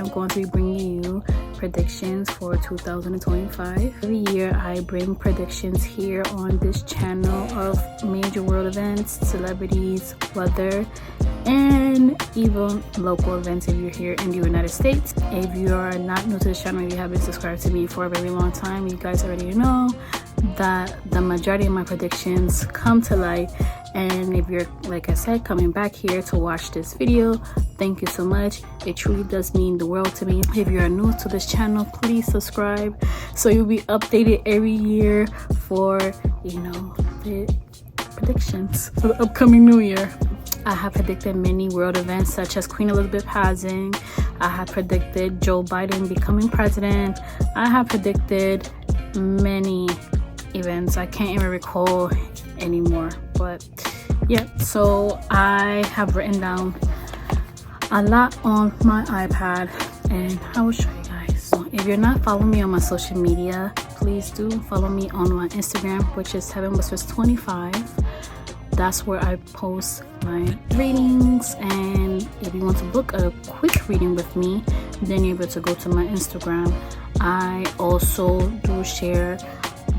I'm going to be bringing you predictions for 2025. Every year I bring predictions here on this channel of major world events, celebrities, weather, and even local events if you're here in the United States. If you are not new to this channel, you haven't subscribed to me for a very long time, you guys already know that the majority of my predictions come to light. And if you're, like I said, coming back here to watch this video, thank you so much. It truly does mean the world to me. If you are new to this channel, please subscribe so you'll be updated every year for, you know, the predictions for the upcoming new year. I have predicted many world events such as Queen Elizabeth passing. I have predicted Joe Biden becoming president. I have predicted many events. I can't even recall anymore, but yeah, so I have written down a lot on my iPad and I will show you guys. So if you're not following me on my social media, please do follow me on my Instagram, which is heavenwhispers25. That's where I post my readings, and if you want to book a quick reading with me, then you're able to go to my Instagram. I also do share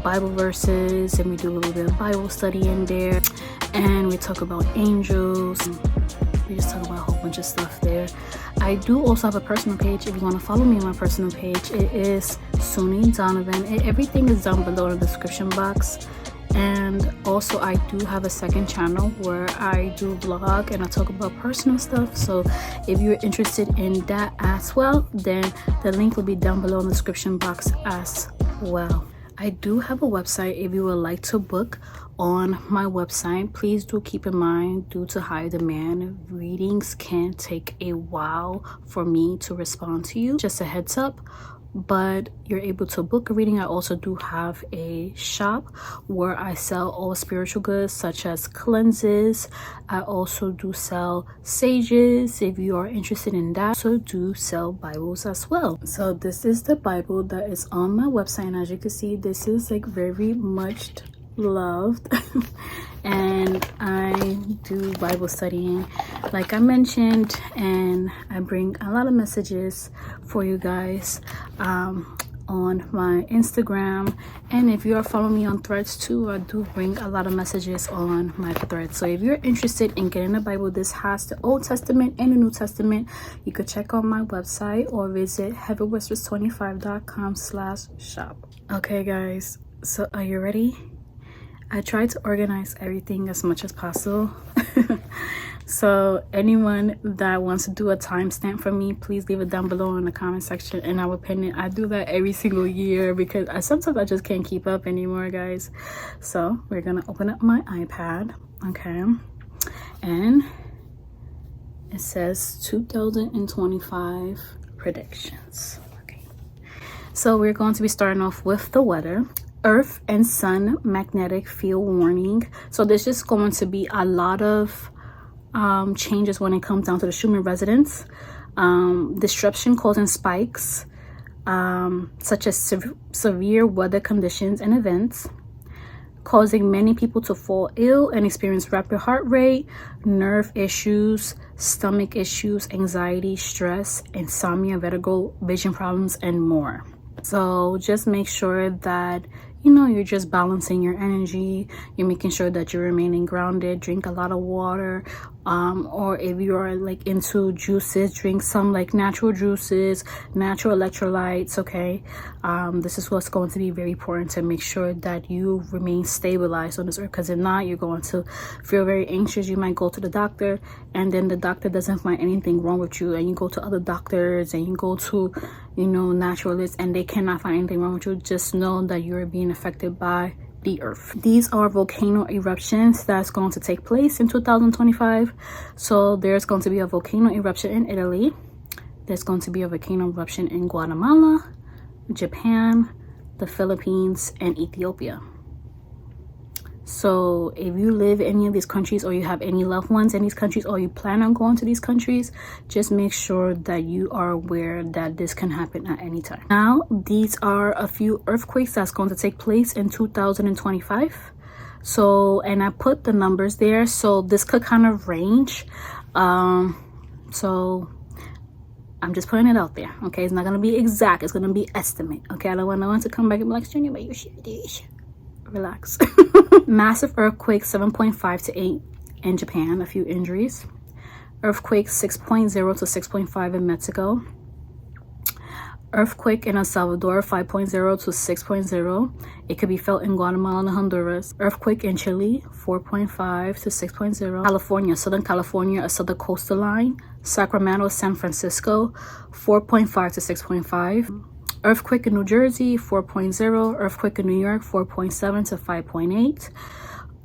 Bible verses, and we do a little bit of Bible study in there, and we talk about angels. We just talk about a whole bunch of stuff there. I do also have a personal page. If you want to follow me on my personal page, it is Suni Donovan. Everything is down below in the description box. And also I do have a second channel where I do vlog and I talk about personal stuff. So if you're interested in that as well, then the link will be down below in the description box as well. I do have a website. If you would like to book on my website, please do keep in mind, due to high demand, readings can take a while for me to respond to you. Just a heads up, but you're able to book a reading. I also do have a shop where I sell all spiritual goods such as cleanses. I also do sell sages if you are interested in that. So do sell Bibles as well. So this is the Bible that is on my website, and as you can see, this is like very much loved. And I do Bible studying like I mentioned, and I bring a lot of messages for you guys on my Instagram. And if you are following me on Threads too, I do bring a lot of messages on my Threads. So if you're interested in getting the Bible, this has the Old Testament and the New Testament, you could check out my website or visit heavenwhispers25.com/shop. Okay guys, so are you ready? I try to organize everything as much as possible. So anyone that wants to do a timestamp for me, please leave it down below in the comment section and I will pin it. I do that every single year because sometimes I just can't keep up anymore, guys. So we're gonna open up my iPad, okay? And it says 2025 predictions. Okay, so we're going to be starting off with the weather. Earth and Sun magnetic field warning. So there's just going to be a lot of changes when it comes down to the Schumann resonance. Disruption causing spikes, such as severe weather conditions and events, causing many people to fall ill and experience rapid heart rate, nerve issues, stomach issues, anxiety, stress, insomnia, vertigo, vision problems, and more. So just make sure that you know you're just balancing your energy, you're making sure that you're remaining grounded, drink a lot of water, or if you are like into juices, drink some like natural juices, natural electrolytes, okay? This is what's going to be very important, to make sure that you remain stabilized on this earth, because if not, you're going to feel very anxious. You might go to the doctor and then the doctor doesn't find anything wrong with you, and you go to other doctors and you go to, you know, naturalists, and they cannot find anything wrong with you. Just know that you're being affected by the earth. These are volcano eruptions that's going to take place in 2025. So there's going to be a volcano eruption in Italy, there's going to be a volcano eruption in Guatemala, Japan, the Philippines, and Ethiopia. So if you live in any of these countries, or you have any loved ones in these countries, or you plan on going to these countries, just make sure that you are aware that this can happen at any time. Now, these are a few earthquakes that's going to take place in 2025. So, and I put the numbers there, so this could kind of range. So I'm just putting it out there, okay? It's not gonna be exact, it's gonna be estimate, okay? I don't want no one to come back and be like, Junior, but you should dish. Relax. Massive earthquake 7.5 to 8 in Japan, a few injuries. Earthquake 6.0 to 6.5 in Mexico. Earthquake in El Salvador 5.0 to 6.0. It could be felt in Guatemala and Honduras. Earthquake in Chile 4.5 to 6.0. California, Southern California, a southern coastal line. Sacramento, San Francisco 4.5 to 6.5. Earthquake in New Jersey 4.0. Earthquake in New York 4.7 to 5.8.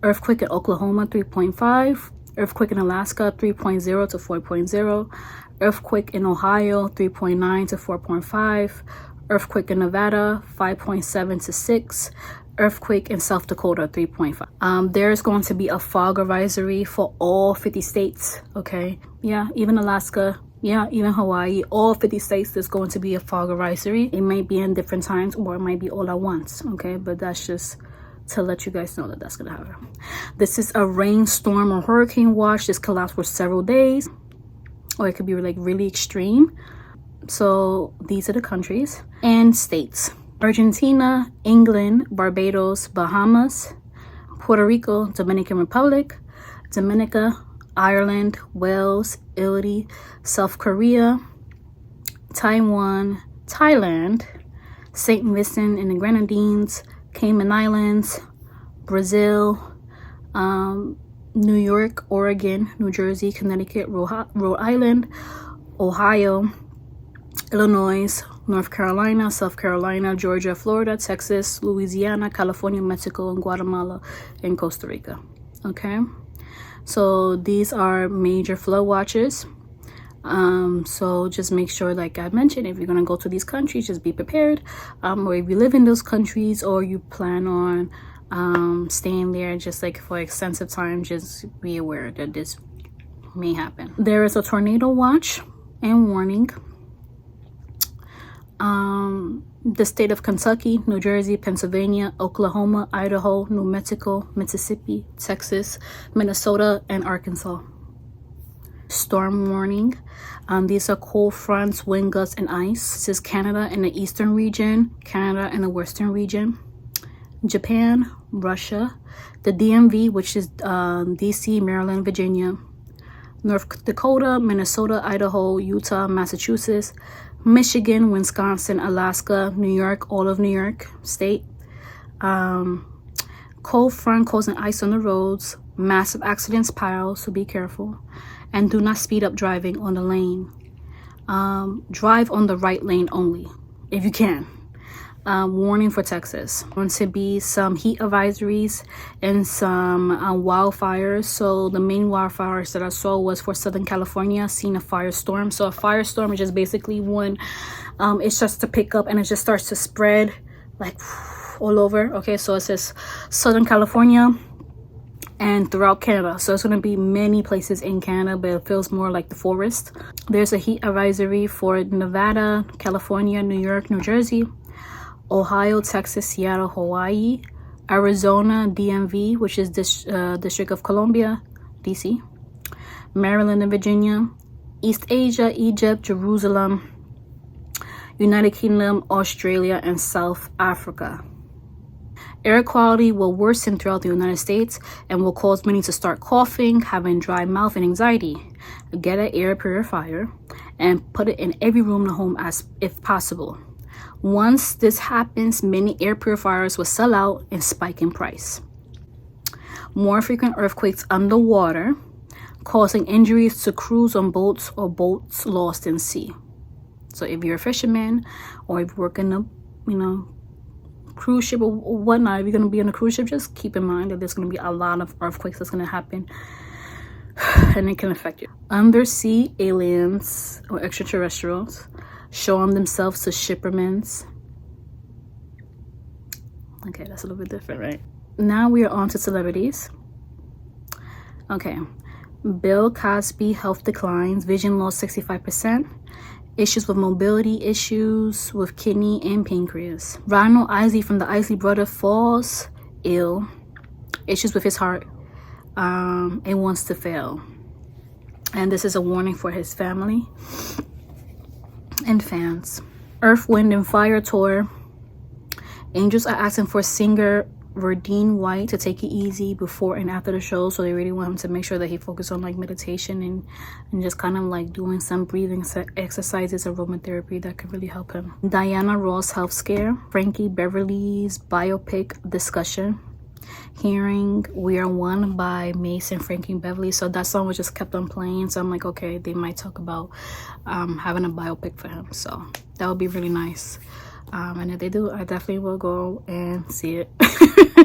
Earthquake in Oklahoma 3.5. Earthquake in Alaska 3.0 to 4.0. Earthquake in Ohio 3.9 to 4.5. Earthquake in Nevada 5.7 to 6. Earthquake in South Dakota 3.5. There's going to be a fog advisory for all 50 states, okay? Yeah, even Alaska, yeah, even Hawaii, all 50 states, there's going to be a fog advisory. It might be in different times, or it might be all at once, okay? But that's just to let you guys know that that's gonna happen. This is a rainstorm or hurricane watch. This could last for several days, or it could be like really extreme. So these are the countries and states: Argentina, England, Barbados, Bahamas, Puerto Rico, Dominican Republic, Dominica, Ireland, Wales, Italy, South Korea, Taiwan, Thailand, St. Vincent and the Grenadines, Cayman Islands, Brazil, New York, Oregon, New Jersey, Connecticut, Rhode Island, Ohio, Illinois, North Carolina, South Carolina, Georgia, Florida, Texas, Louisiana, California, Mexico, and Guatemala, and Costa Rica. Okay, so these are major flood watches. So just make sure, like I mentioned, if you're gonna go to these countries, just be prepared. Or if you live in those countries, or you plan on staying there just like for extensive time, just be aware that this may happen. There is a tornado watch and warning. The state of Kentucky, New Jersey, Pennsylvania, Oklahoma, Idaho, New Mexico, Mississippi, Texas, Minnesota, and Arkansas. Storm warning. These are cold fronts, wind gusts, and ice. This is Canada in the eastern region, Canada in the western region, Japan, Russia, the DMV, which is DC, Maryland, Virginia, North Dakota, Minnesota, Idaho, Utah, Massachusetts, Michigan, Wisconsin, Alaska, New York, all of New York State. Cold front causing ice on the roads, massive accidents pile, so be careful. And do not speed up driving on the lane. Drive on the right lane only, if you can. Warning for Texas. Going to be some heat advisories and some wildfires. So the main wildfires that I saw was for Southern California, seeing a firestorm. So a firestorm is just basically when it starts to pick up and it just starts to spread like all over. Okay, so it says Southern California and throughout Canada. So it's going to be many places in Canada, but it feels more like the forest. There's a heat advisory for Nevada, California, New York, New Jersey, Ohio, Texas, Seattle, Hawaii, Arizona, DMV, which is District of Columbia, DC, Maryland and Virginia, East Asia, Egypt, Jerusalem, United Kingdom, Australia, and South Africa. Air quality will worsen throughout the United States and will cause many to start coughing, having dry mouth, and anxiety. Get an air purifier and put it in every room in the home as if possible. Once this happens, many air purifiers will sell out and spike in price. More frequent earthquakes underwater, causing injuries to crews on boats or boats lost in sea. So if you're a fisherman or if you work in a, cruise ship or whatnot, if you're going to be on a cruise ship, just keep in mind that there's going to be a lot of earthquakes that's going to happen and it can affect you. Undersea aliens or extraterrestrials showing themselves to shippermans. Okay, that's a little bit different, right? Now we are on to celebrities. Okay, Bill Cosby, health declines, vision loss 65%. Issues with mobility, issues with kidney and pancreas. Ronald Isley from the Isley Brothers falls ill. Issues with his heart and wants to fail. And this is a warning for his family. and fans. Earth, Wind, and Fire tour. Angels are asking for singer Verdine White to take it easy before and after the show, so they really want him to make sure that he focus on like meditation and just kind of like doing some breathing exercises, aromatherapy that could really help him. Diana Ross health scare. Frankie Beverly's biopic discussion. Hearing We Are One by Mace and Frankie Beverly. So that song was just kept on playing, so I'm like, okay, they might talk about having a biopic for him, so that would be really nice. And if they do, I definitely will go and see it.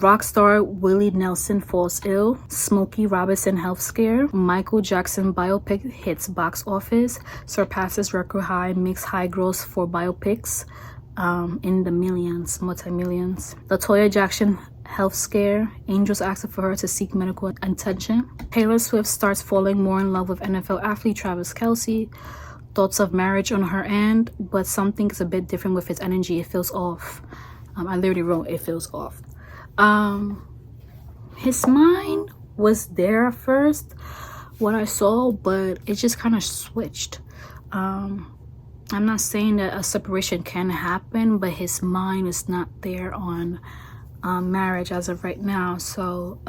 Rock star Willie Nelson falls ill. Smokey Robinson health scare. Michael Jackson biopic hits box office. Surpasses record high. Makes high gross for biopics in the millions, multi-millions. LaToya Jackson health scare. Angels asking for her to seek medical attention. Taylor Swift starts falling more in love with NFL athlete Travis Kelce. Thoughts of marriage on her end, but something is a bit different with his energy. It feels off. I literally wrote it feels off. His mind was there at first, what I saw, but it just kind of switched. I'm not saying that a separation can happen, but his mind is not there on marriage as of right now. So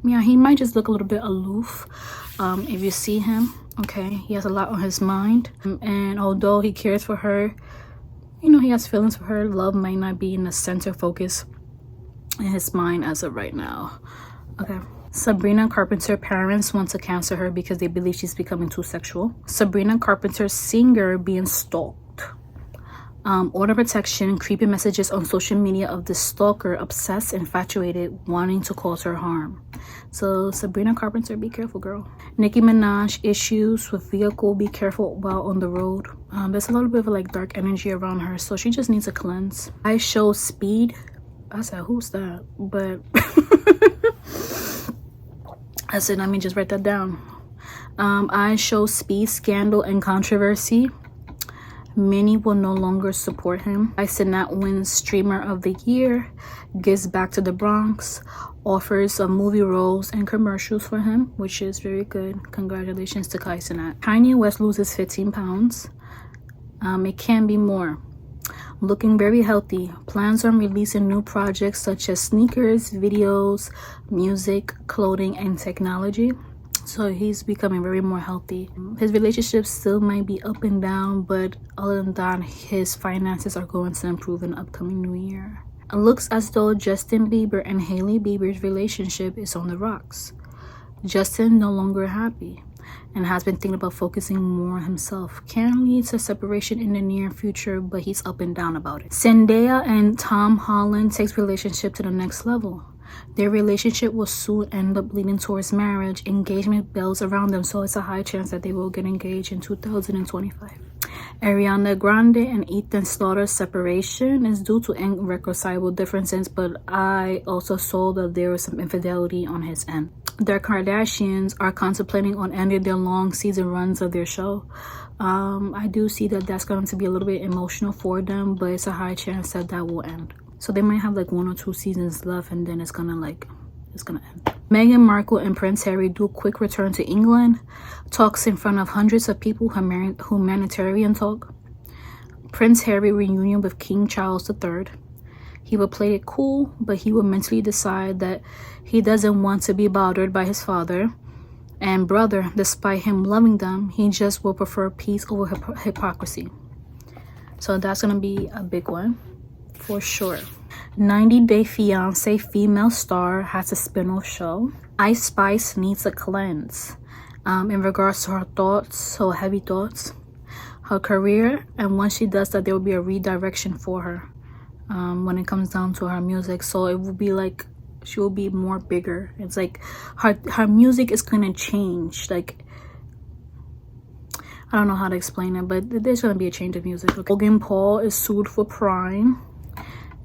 yeah, he might just look a little bit aloof if you see him. Okay, he has a lot on his mind, and although he cares for her, you know, he has feelings for her. Love might not be in the center focus in his mind as of right now. Okay. Sabrina Carpenter parents want to cancel her because they believe she's becoming too sexual. Sabrina Carpenter singer being stalked. Order protection, creepy messages on social media of the stalker, obsessed, infatuated, wanting to cause her harm. So Sabrina Carpenter, be careful, girl. Nicki Minaj issues with vehicle, be careful while on the road. There's a little bit of like dark energy around her, so she just needs a cleanse. I show speed. I said, who's that? But I said, let me just write that down. I show speed, scandal, and controversy. Many will no longer support him. I Sinat wins Streamer of the Year. Gives back to the Bronx. Offers some movie roles and commercials for him, which is very good. Congratulations to Kai Sinat. Kanye West loses 15 pounds. It can be more. Looking very healthy. Plans on releasing new projects such as sneakers, videos, music, clothing, and technology. So he's becoming very more healthy. His relationships still might be up and down, but other than that, his finances are going to improve in the upcoming new year. It looks as though Justin Bieber and Hailey Bieber's relationship is on the rocks. Justin no longer happy and has been thinking about focusing more on himself. Can lead to separation in the near future, but he's up and down about it. Zendaya and Tom Holland takes relationship to the next level. Their relationship will soon end up leading towards marriage. Engagement bells around them, so it's a high chance that they will get engaged in 2025. Ariana Grande and Ethan Slaughter's separation is due to irreconcilable differences, but I also saw that there was some infidelity on his end. The Kardashians are contemplating on ending their long season runs of their show. I do see that that's going to be a little bit emotional for them, but it's a high chance that that will end. So they might have like 1 or 2 seasons left, and then it's gonna end. Meghan Markle and Prince Harry do quick return to England. Talks in front of hundreds of people, humanitarian talk. Prince Harry reunion with King Charles III. He will play it cool, but he will mentally decide that he doesn't want to be bothered by his father and brother. Despite him loving them, he just will prefer peace over hypocrisy. So that's gonna be a big one. For sure. 90 Day Fiancé female star has a spin-off show. Ice Spice needs a cleanse in regards to her thoughts, so heavy thoughts, her career, and once she does that, there will be a redirection for her when it comes down to her music. So it will be like she will be more bigger. It's like her music is gonna change. Like, I don't know how to explain it, but there's gonna be a change of music. Okay. Logan Paul is sued for crime.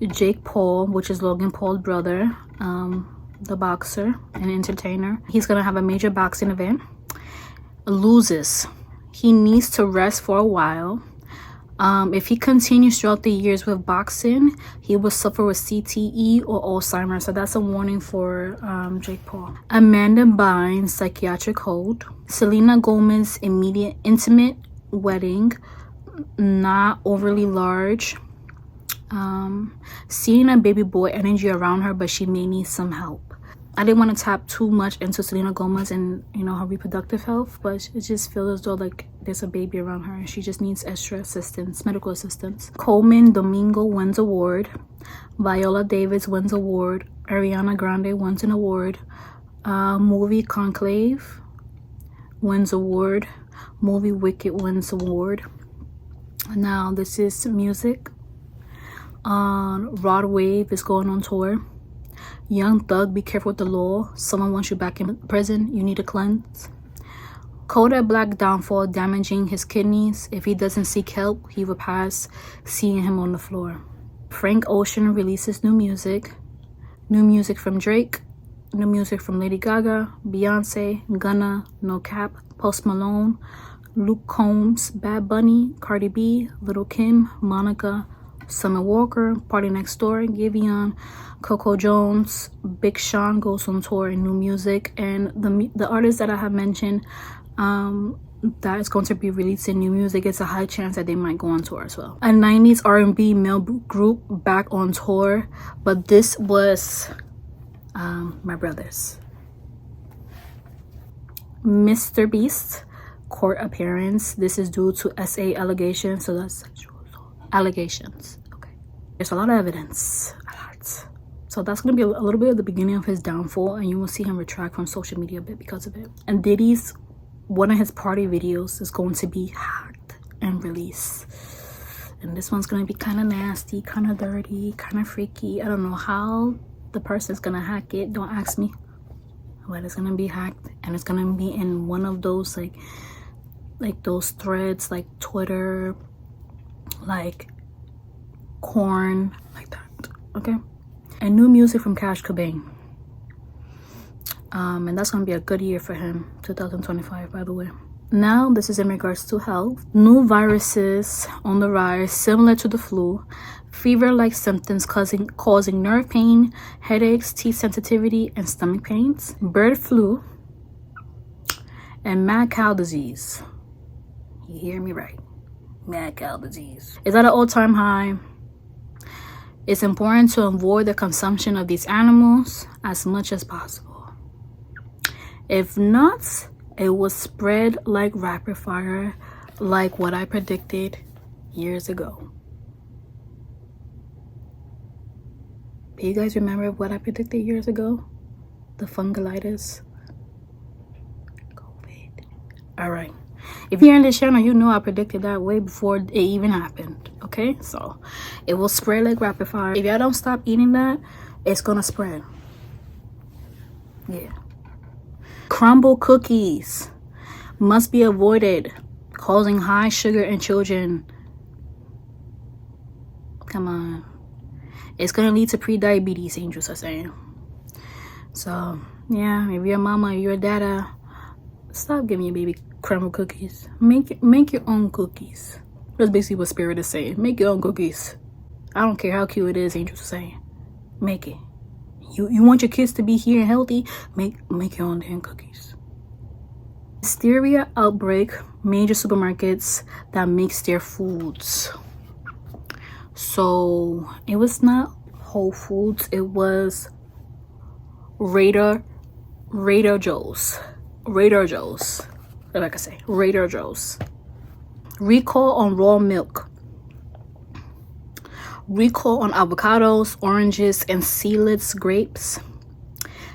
Jake Paul, which is Logan Paul's brother, the boxer and entertainer, he's gonna have a major boxing event. Loses. He needs to rest for a while. If he continues throughout the years with boxing, he will suffer with CTE or Alzheimer's. So that's a warning for Jake Paul. Amanda Bynes psychiatric hold. Selena Gomez's intimate wedding not overly large. Seeing a baby boy energy around her, but she may need some help. I didn't want to tap too much into Selena Gomez and, you know, her reproductive health, but it just feels as though like there's a baby around her and she just needs extra assistance, medical assistance. Coleman Domingo wins award. Viola Davis wins award. Ariana Grande wins an award. Movie Conclave wins award. Movie Wicked wins award. Now this is music. Rod Wave is going on tour. Young Thug, be careful with the law. Someone wants you back in prison. You need a cleanse. Kodak Black downfall damaging his kidneys. If he doesn't seek help, he will pass seeing him on the floor. Frank Ocean releases new music. New music from Drake. New music from Lady Gaga, Beyonce, Gunna, No Cap, Post Malone, Luke Combs, Bad Bunny, Cardi B, Lil' Kim, Monica, Summer Walker, Party Next Door, Giveon, Coco Jones, Big Sean goes on tour in new music, and the artists that I have mentioned that is going to be releasing new music, it's a high chance that they might go on tour as well. A 90s R&B male group back on tour, but this was my brothers. Mr. Beast court appearance. This is due to SA allegations, so that's sexual assault allegations. Okay, there's a lot of evidence, a lot. So that's going to be a little bit of the beginning of his downfall, and you will see him retract from social media a bit because of it. And Diddy's, one of his party videos is going to be hacked and released. And this one's going to be kind of nasty, kind of dirty, kind of freaky. I don't know how the person's going to hack it. Don't ask me. But it's going to be hacked, and it's going to be in one of those like those threads, like Twitter, like Corn, like that. Okay. And new music from Cash Cobain, and that's gonna be a good year for him, 2025, by the way. Now this is in regards to health. New viruses on the rise, similar to the flu. Fever-like symptoms causing nerve pain, headaches, teeth sensitivity, and stomach pains. Bird flu and mad cow disease. You hear me right, mad cow disease is at an all-time high. It's important to avoid the consumption of these animals as much as possible. If not, it will spread like rapid fire, like what I predicted years ago. Do you guys remember what I predicted years ago? The fungolitis, COVID. All right. If you're on this channel, you know I predicted that way before it even happened. Okay, so it will spread like rapid fire. If y'all don't stop eating that, it's gonna spread. Yeah. Crumble cookies must be avoided, causing high sugar in children. Come on. It's gonna lead to pre-diabetes, angels are saying. So yeah, if you're a mama or you're a dada, stop giving your baby crumble cookies. Make your own cookies. That's basically what Spirit is saying. Make your own cookies. I don't care how cute it is, angels are saying. Make it. You want your kids to be here and healthy, make your own damn cookies. Listeria outbreak, major supermarkets that mix their foods. So it was not Whole Foods, it was Raider Joe's. Like I say, Raider Joe's. Recall on raw milk. Recall on avocados, oranges, and seedless grapes.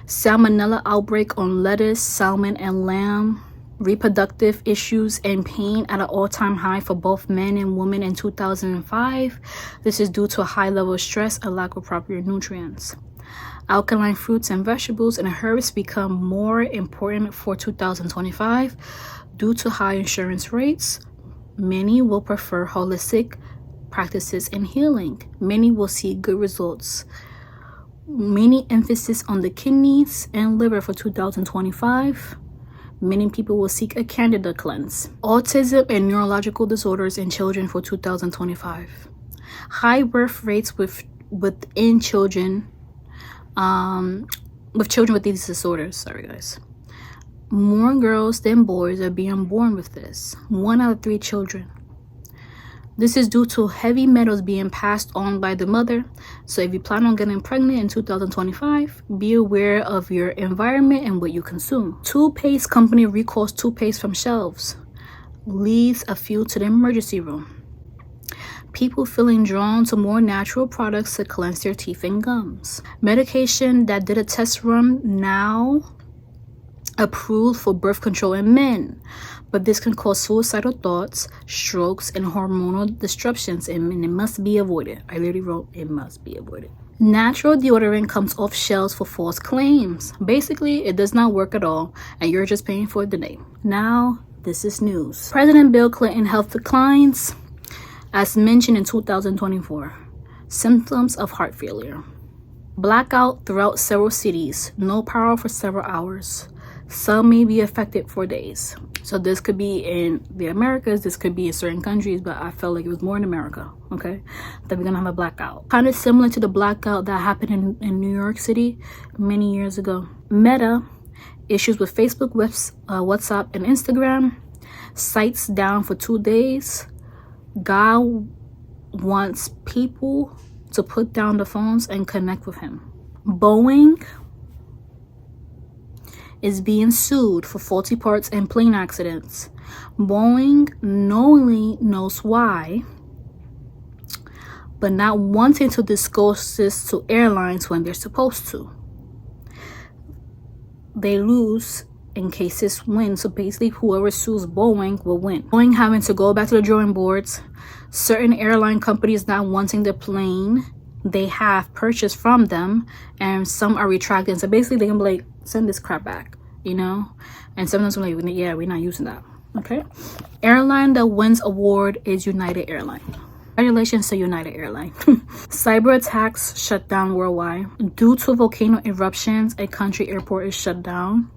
Salmonella outbreak on lettuce, salmon, and lamb. Reproductive issues and pain at an all-time high for both men and women in 2005. This is due to a high level of stress and lack of proper nutrients. Alkaline fruits and vegetables and herbs become more important for 2025 due to high insurance rates. Many will prefer holistic practices in healing. Many will see good results. Many emphasis on the kidneys and liver for 2025. Many people will seek a candida cleanse. Autism and neurological disorders in children for 2025. High birth rates within children, with children with these disorders. Sorry, guys. More girls than boys are being born with this. 1 out of 3 children. This is due to heavy metals being passed on by the mother. So if you plan on getting pregnant in 2025, be aware of your environment and what you consume. Toothpaste company recalls toothpaste from shelves. Leads a few to the emergency room. People feeling drawn to more natural products to cleanse their teeth and gums. Medication that did a test run now approved for birth control in men, but this can cause suicidal thoughts, strokes, and hormonal disruptions, and it must be avoided. I literally wrote, it must be avoided. Natural deodorant comes off shelves for false claims. Basically, it does not work at all, and you're just paying for the name. Now, this is news. President Bill Clinton health declines, as mentioned in 2024. Symptoms of heart failure. Blackout throughout several cities. No power for several hours. Some may be affected for days. So this could be in the Americas, this could be in certain countries, but I felt like it was more in America, okay? That we're gonna have a blackout. Kind of similar to the blackout that happened in New York City many years ago. Meta, issues with Facebook, WhatsApp, and Instagram. Sites down for 2 days. God wants people to put down the phones and connect with him. Boeing is being sued for faulty parts and plane accidents. Boeing knowingly knows why, but not wanting to disclose this to airlines when they're supposed to. They lose in case this wins. So basically, whoever sues Boeing will win. Boeing having to go back to the drawing boards. Certain airline companies not wanting the plane they have purchased from them, and some are retracting. So basically, they can be like, send this crap back, you know? And sometimes we're like, yeah, we're not using that. Okay. Airline that wins award is United Airlines. Congratulations to United Airlines. Cyber attacks shut down worldwide. Due to volcano eruptions, a country airport is shut down.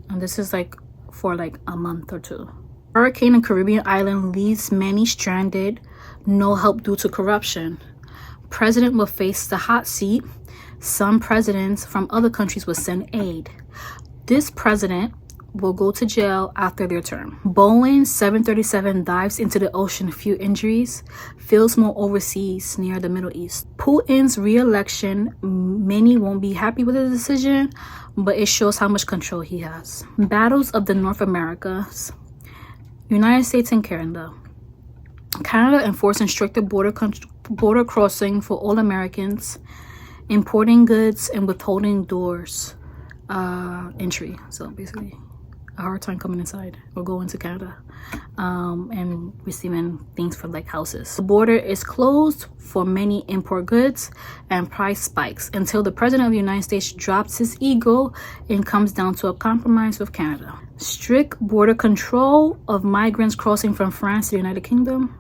And this is like for like a month or two. Hurricane in Caribbean island leaves many stranded. No help due to corruption. President will face the hot seat. Some presidents from other countries will send aid. This president will go to jail after their term. Boeing 737 dives into the ocean, few injuries. Feels more overseas near the Middle East. Putin's re-election, many won't be happy with the decision, but it shows how much control he has. Battles of the North Americas. United States and Canada. Canada enforcing stricter border crossing for all Americans. Importing goods and withholding doors entry. So basically, a hard time coming inside or going to Canada and receiving things for like houses. The border is closed for many import goods, and price spikes until the president of the United States drops his ego and comes down to a compromise with Canada. Strict border control of migrants crossing from France to the United Kingdom.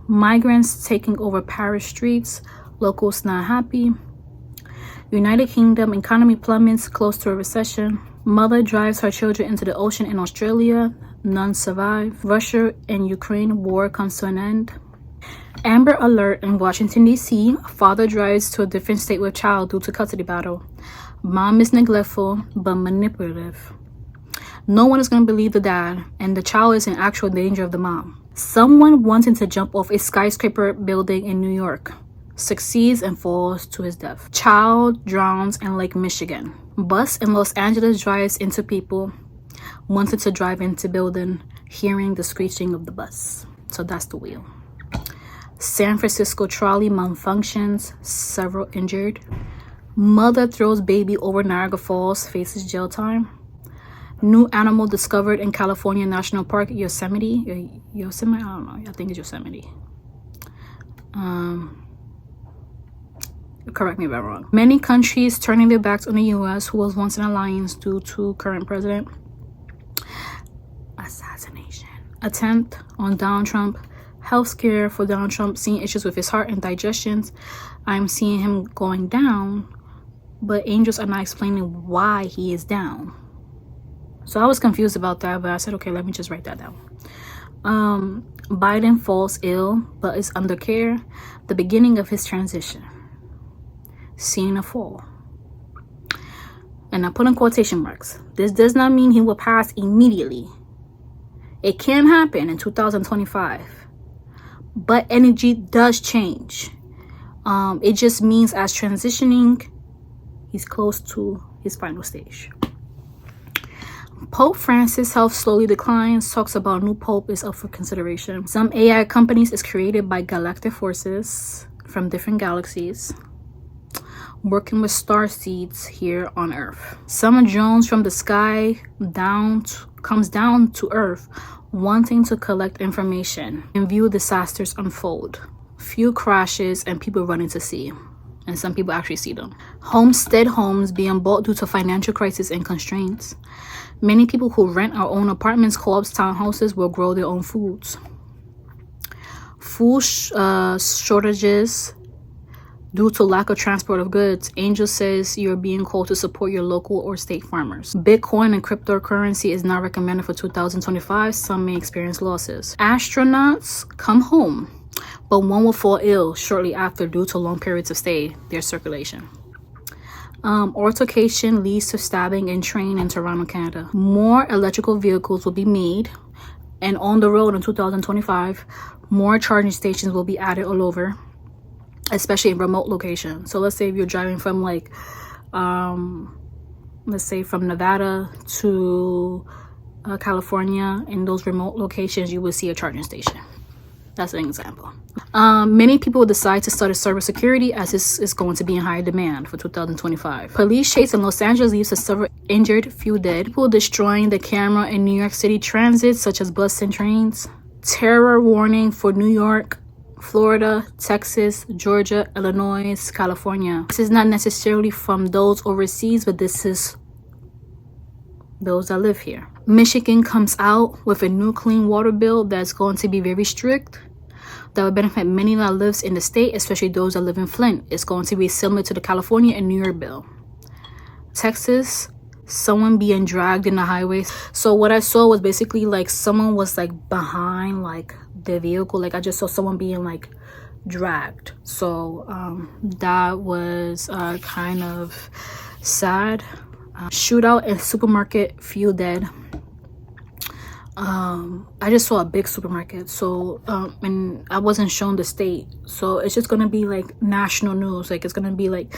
Migrants taking over Paris streets. Locals not happy. United Kingdom economy plummets close to a recession. Mother drives her children into the ocean in Australia. None survive. Russia and Ukraine war comes to an end. Amber alert in Washington, D.C. Father drives to a different state with child due to custody battle. Mom is neglectful but manipulative. No one is going to believe the dad, and the child is in actual danger of the mom. Someone wanting to jump off a skyscraper building in New York succeeds and falls to his death. Child drowns in Lake Michigan. Bus in Los Angeles drives into people wanted to drive into building, hearing the screeching of the bus. So that's the wheel. San Francisco trolley malfunctions, several injured. Mother throws baby over Niagara Falls, faces jail time. New animal discovered in California National Park, Yosemite. Yosemite, I don't know. I think it's Yosemite. Correct me if I'm wrong. Many countries turning their backs on the U.S., who was once an alliance due to current president. Assassination. Attempt on Donald Trump. Health scare for Donald Trump, seeing issues with his heart and digestions. I'm seeing him going down, but angels are not explaining why he is down. So I was confused about that, but I said, okay, let me just write that down. Biden falls ill, but is under care. The beginning of his transition. Seeing a fall. And I put in quotation marks. This does not mean he will pass immediately. It can happen in 2025. but energy does change. It just means as transitioning, he's close to his final stage. Pope Francis' health slowly declines, talks about new pope is up for consideration. Some AI companies is created by galactic forces from different galaxies, working with star seeds here on Earth. Some drones from the sky comes down to Earth, wanting to collect information and view disasters unfold. Few crashes and people running to sea, and some people actually see them. Homestead homes being bought due to financial crisis and constraints. Many people who rent or own apartments, co-ops, townhouses will grow their own foods. Food shortages due to lack of transport of goods. Angel says you're being called to support your local or state farmers. Bitcoin and cryptocurrency is not recommended for 2025. Some may experience losses. Astronauts come home, but one will fall ill shortly after due to long periods of stay, their circulation. Altercation leads to stabbing in train in Toronto, Canada. More electrical vehicles will be made and on the road in 2025. More charging stations will be added all over, especially in remote locations. So let's say if you're driving from like let's say from Nevada to California, in those remote locations you will see a charging station. That's an example. Many people decide to start a cybersecurity as this is going to be in high demand for 2025. Police chase in Los Angeles leaves to several injured, few dead. People destroying the camera in New York City transit, such as buses and trains. Terror warning for New York, Florida, Texas, Georgia, Illinois, California. This is not necessarily from those overseas, but this is those that live here. Michigan comes out with a new clean water bill that's going to be very strict. That will benefit many that lives in the state, especially those that live in Flint. It's going to be similar to the California and New York bill. Texas, someone being dragged in the highways. So what I saw was basically like someone was like behind like the vehicle. Like I just saw someone being like dragged. So that was kind of sad. Shootout in supermarket, few dead. I just saw a big supermarket, so and I wasn't shown the state, so it's just gonna be like national news. Like it's gonna be like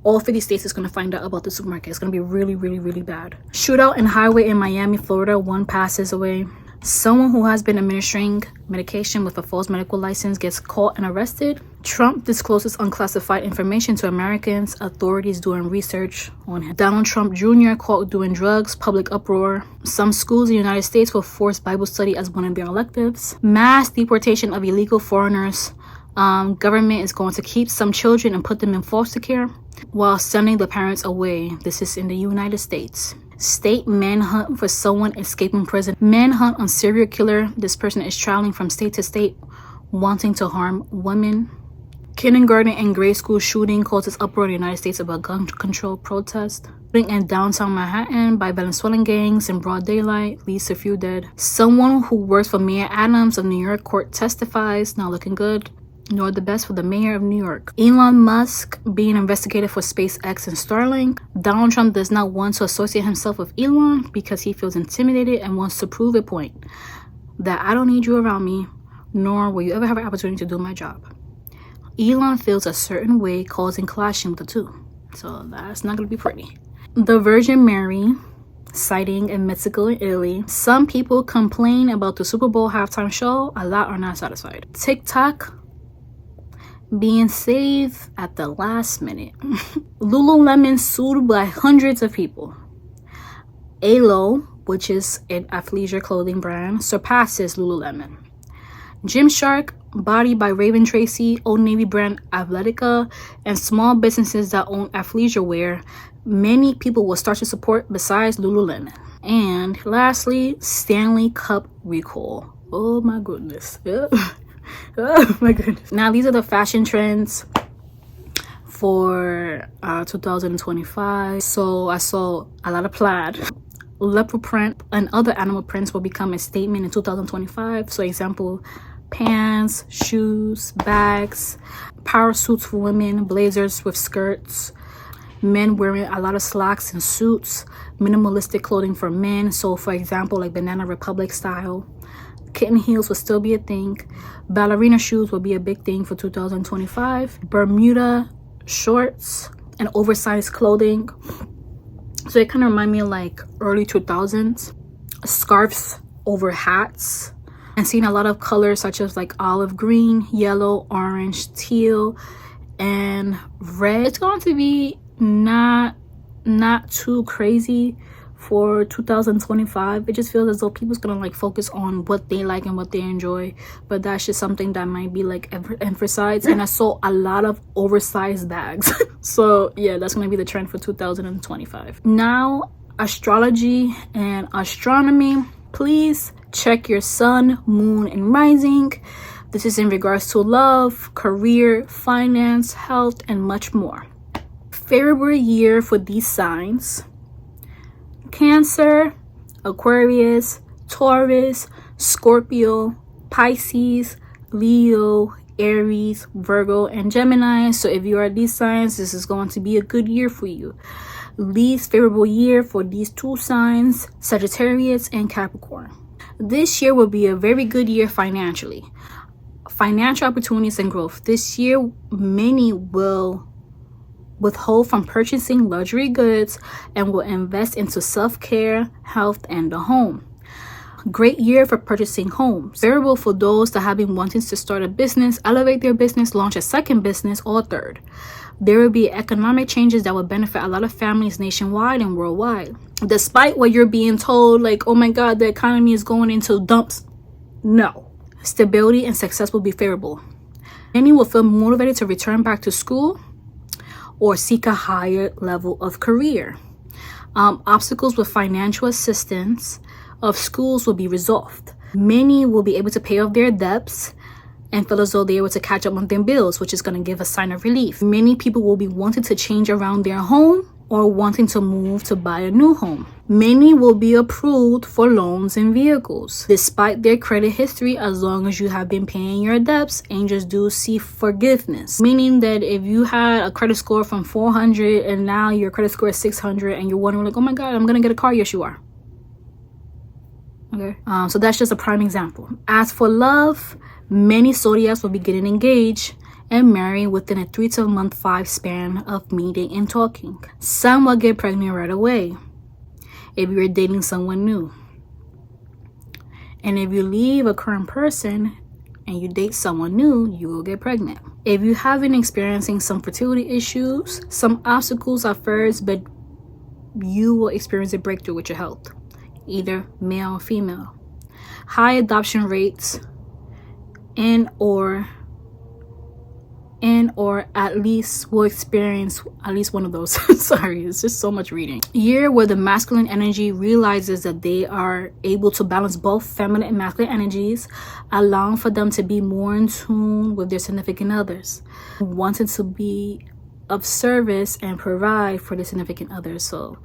all 50 states is gonna find out about the supermarket. It's gonna be really, really, really bad. Shootout in highway in Miami, Florida. One passes away. Someone who has been administering medication with a false medical license gets caught and arrested. Trump discloses unclassified information to Americans. Authorities doing research on him. Donald Trump Jr. caught doing drugs. Public uproar. Some schools in the United States will force Bible study as one of their electives. Mass deportation of illegal foreigners. Government is going to keep some children and put them in foster care while sending the parents away. This is in the United States. State manhunt for someone escaping prison. Manhunt on serial killer. This person is traveling from state to state wanting to harm women. Kindergarten and grade school shooting causes uproar in the United States about gun control protest. Shooting in downtown Manhattan by Venezuelan gangs in broad daylight leads to a few dead. Someone who works for Mayor Adams of New York court testifies. Not looking good. Nor the best for the mayor of New York. Elon Musk being investigated for SpaceX and Starlink. Donald Trump does not want to associate himself with Elon because he feels intimidated and wants to prove a point that I don't need you around me, nor will you ever have an opportunity to do my job. Elon feels a certain way, causing clashing with the two. So that's not going to be pretty. The Virgin Mary sighting in Mexico and Italy. Some people complain about the Super Bowl halftime show. A lot are not satisfied. TikTok being saved at the last minute. Lululemon sued by hundreds of people. Alo, which is an athleisure clothing brand, surpasses Lululemon. Gymshark, Body by Raven Tracy, Old Navy brand Athletica, and small businesses that own athleisure wear, many people will start to support besides Lululemon. And lastly, Stanley Cup recall. Oh my goodness. Oh my goodness. Now these are the fashion trends for 2025. So I saw a lot of plaid. Leopard print and other animal prints will become a statement in 2025. So example, pants, shoes, bags, power suits for women, blazers with skirts, men wearing a lot of slacks and suits, minimalistic clothing for men. So for example, like Banana Republic style. Kitten heels will still be a thing. Ballerina shoes will be a big thing for 2025. Bermuda shorts and oversized clothing. So it kind of remind me of like early 2000s. Scarves over hats. And seeing a lot of colors such as like olive green, yellow, orange, teal, and red. It's going to be not too crazy for 2025. It just feels as though people's gonna like focus on what they like and what they enjoy, but that's just something that might be like emphasized. And I saw a lot of oversized bags. So yeah, that's gonna be the trend for 2025. Now, astrology and astronomy. Please check your sun, moon, and rising. This is in regards to love, career, finance, health, and much more. Favorable year for these signs: Cancer, Aquarius, Taurus, Scorpio, Pisces, Leo, Aries, Virgo, and Gemini. So if you are these signs, this is going to be a good year for you. Least favorable year for these two signs: Sagittarius and Capricorn. This year will be a very good year financially. Financial opportunities and growth. This year, many will withhold from purchasing luxury goods and will invest into self-care, health, and the home. Great year for purchasing homes. Favorable for those that have been wanting to start a business, elevate their business, launch a second business, or third. There will be economic changes that will benefit a lot of families nationwide and worldwide. Despite what you're being told, like, oh my God, the economy is going into dumps. No. Stability and success will be favorable. Many will feel motivated to return back to school or seek a higher level of career. Obstacles with financial assistance of schools will be resolved. Many will be able to pay off their debts and feel as though they're able to catch up on their bills, which is going to give a sign of relief. Many people will be wanting to change around their home or wanting to move to buy a new home. Many will be approved for loans and vehicles. Despite their credit history, as long as you have been paying your debts, angels do see forgiveness. Meaning that if you had a credit score from 400 and now your credit score is 600 and you're wondering like, oh my God, I'm going to get a car. Yes, you are. Okay. So that's just a prime example. As for love, many zodiacs will be getting engaged and marrying within a 3 to month 5 span of meeting and talking. Some will get pregnant right away if you're dating someone new. And if you leave a current person and you date someone new, you will get pregnant. If you have been experiencing some fertility issues, some obstacles at first, but you will experience a breakthrough with your health, either male or female. High adoption rates and or at least will experience at least one of those. Sorry, it's just so much reading. Year where the masculine energy realizes that they are able to balance both feminine and masculine energies, allowing for them to be more in tune with their significant others, wanting to be of service and provide for their significant others. So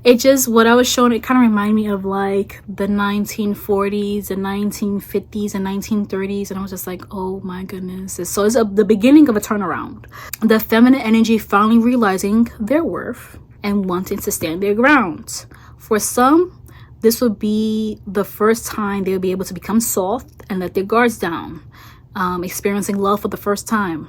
it just, what I was showing, it kind of reminded me of like the 1940s, the 1950s, and 1930s. And I was just like, oh my goodness. So it's the beginning of a turnaround. The feminine energy finally realizing their worth and wanting to stand their ground. For some, this will be the first time they'll be able to become soft and let their guards down, experiencing love for the first time.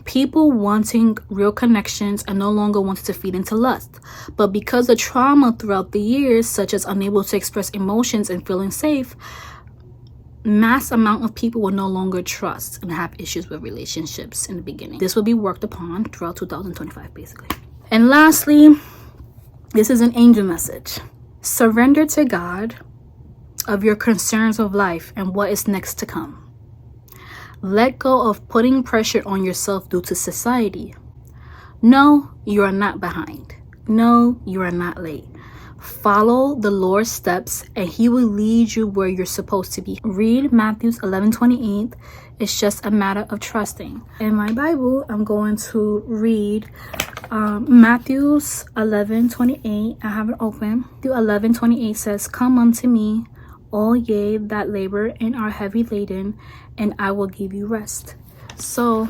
People wanting real connections and no longer wanting to feed into lust. But because of trauma throughout the years, such as unable to express emotions and feeling safe, mass amount of people will no longer trust and have issues with relationships in the beginning. This will be worked upon throughout 2025, basically. And lastly, this is an angel message. Surrender to God of your concerns of life and what is next to come. Let go of putting pressure on yourself due to society. No, you are not behind. No, you are not late. Follow the Lord's steps and he will lead you where you're supposed to be. Read Matthew 11:28. It's just a matter of trusting. In my Bible, I'm going to read Matthew 11:28. I have it open. Matthew 11:28 says, "Come unto me, all ye that labor and are heavy laden, and I will give you rest." So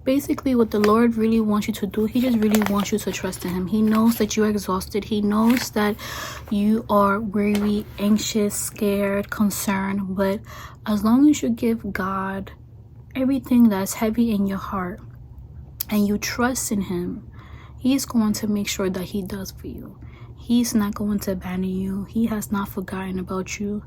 basically what the Lord really wants you to do, he just really wants you to trust in him. He knows that you're exhausted. He knows that you are weary, anxious, scared, concerned. But as long as you give God everything that's heavy in your heart and you trust in him, he's going to make sure that he does for you. He's not going to abandon you. He has not forgotten about you.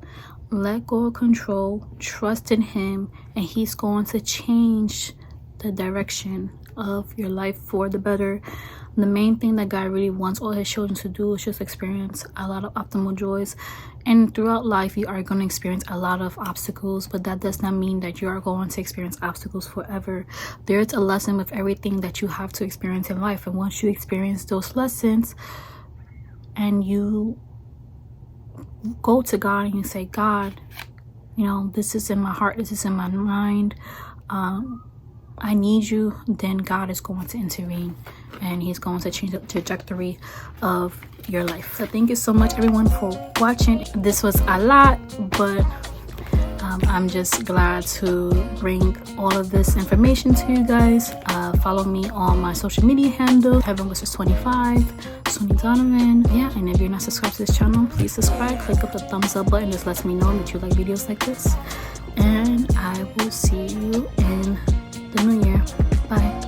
Let go of control, trust in him, and he's going to change the direction of your life for the better. The main thing that God really wants all his children to do is just experience a lot of optimal joys. And throughout life, you are going to experience a lot of obstacles, but that does not mean that you are going to experience obstacles forever. There's a lesson with everything that you have to experience in life. And once you experience those lessons and you go to God and you say, God, you know, this is in my heart, this is in my mind, I need you, then God is going to intervene and he's going to change the trajectory of your life. So thank you so much everyone for watching. This was a lot, but I'm just glad to bring all of this information to you guys. Follow me on my social media handle, Heaven Wishes 25, Sonny Donovan. Yeah, and if you're not subscribed to this channel, please subscribe. Click up the thumbs up button. This lets me know that you like videos like this. And I will see you in the new year. Bye.